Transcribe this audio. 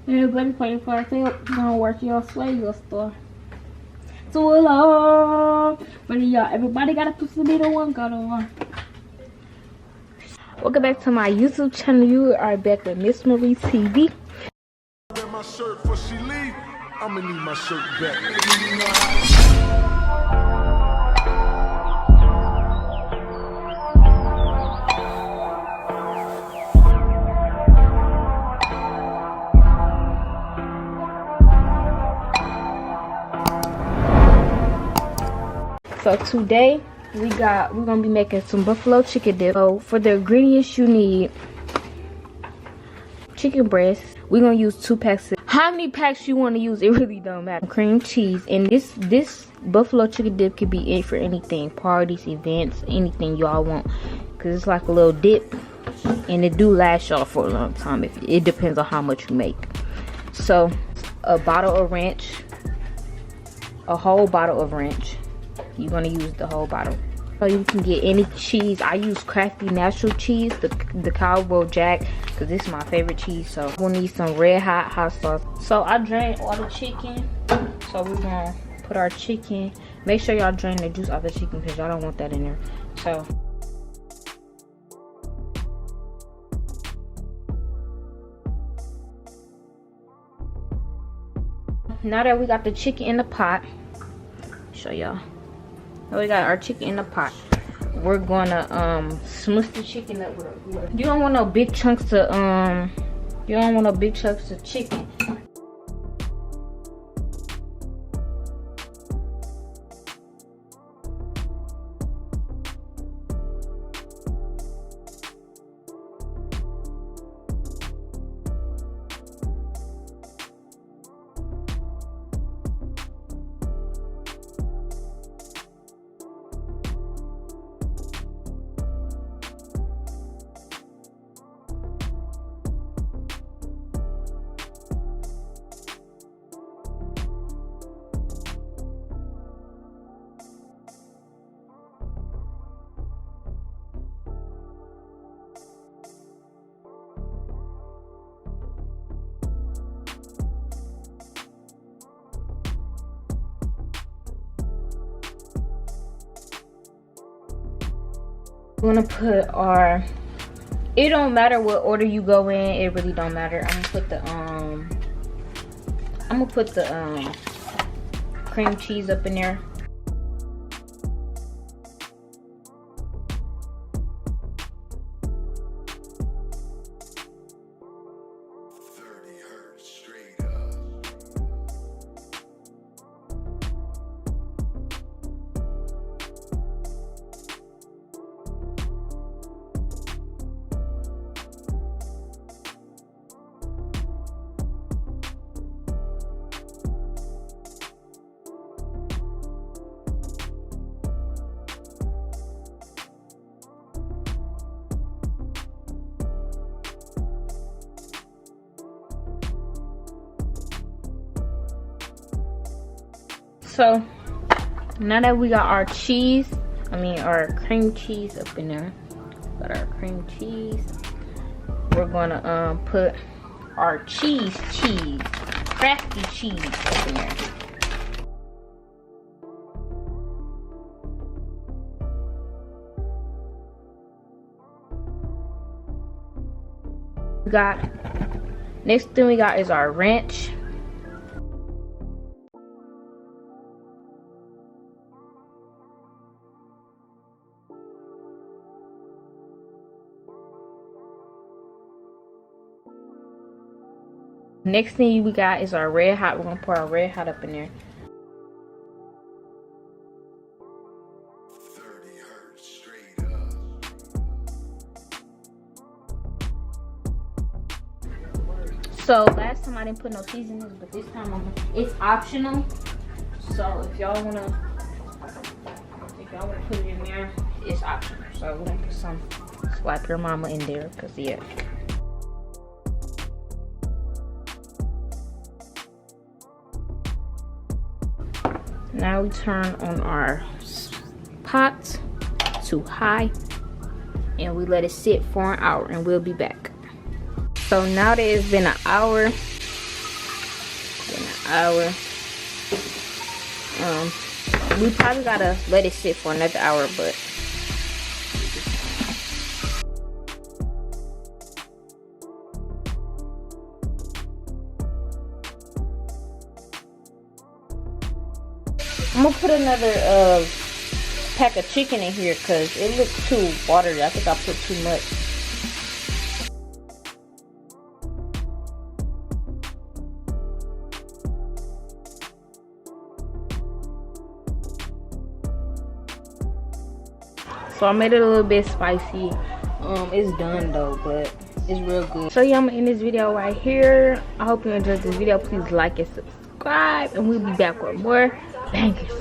Everybody pay for yourself. Don't work your swagger store. Too long. But yeah, everybody got a piece of me. The one got on. Welcome back to my YouTube channel. You are back with Missmarie TV. My shirt before she leave, I'ma need my shirt back. So today we're gonna be making some buffalo chicken dip. So for the ingredients you need chicken breast. We're gonna use 2 packs. How many packs you want to use, it really don't matter. Cream cheese, and this buffalo chicken dip can be in for anything, parties, events, anything y'all want, because it's like a little dip and it do last y'all for a long time. If it depends on how much you make. So a bottle of ranch, a whole bottle of ranch. You're gonna use the whole bottle. So you can get any cheese. I use Crafty natural cheese, the Cowboy Jack, because this is my favorite cheese. So we'll need some red hot sauce. So I drained all the chicken. So we're gonna put our chicken. Make sure y'all drain the juice off the chicken because y'all don't want that in there. So now that we got the chicken in the pot, show y'all. Now we got our chicken in the pot. We're gonna smush the chicken up with you don't want no big chunks to chicken. We're gonna put our, it don't matter what order you go in, it really don't matter. I'm gonna put the cream cheese up in there. So now that we got our cheese, our cream cheese up in there, got our cream cheese, we're gonna put our cheese, crafty cheese up in there. Next thing we got is our ranch. Next thing we got is our red hot. We're gonna pour our red hot up in there. So last time I didn't put no seasonings, but this time it's optional. So if y'all wanna put it in there, it's optional. So we're gonna put some slap your mama in there, cause yeah. Now we turn on our pot to high and we let it sit for an hour and we'll be back. So now that it's been an hour, hour. We probably gotta let it sit for another hour, but I'm gonna put another pack of chicken in here because it looks too watery. I think I put too much. So I made it a little bit spicy. It's done though, but it's real good. So yeah, I'm gonna end this video right here. I hope you enjoyed this video. Please like and subscribe, and we'll be back with more bangers.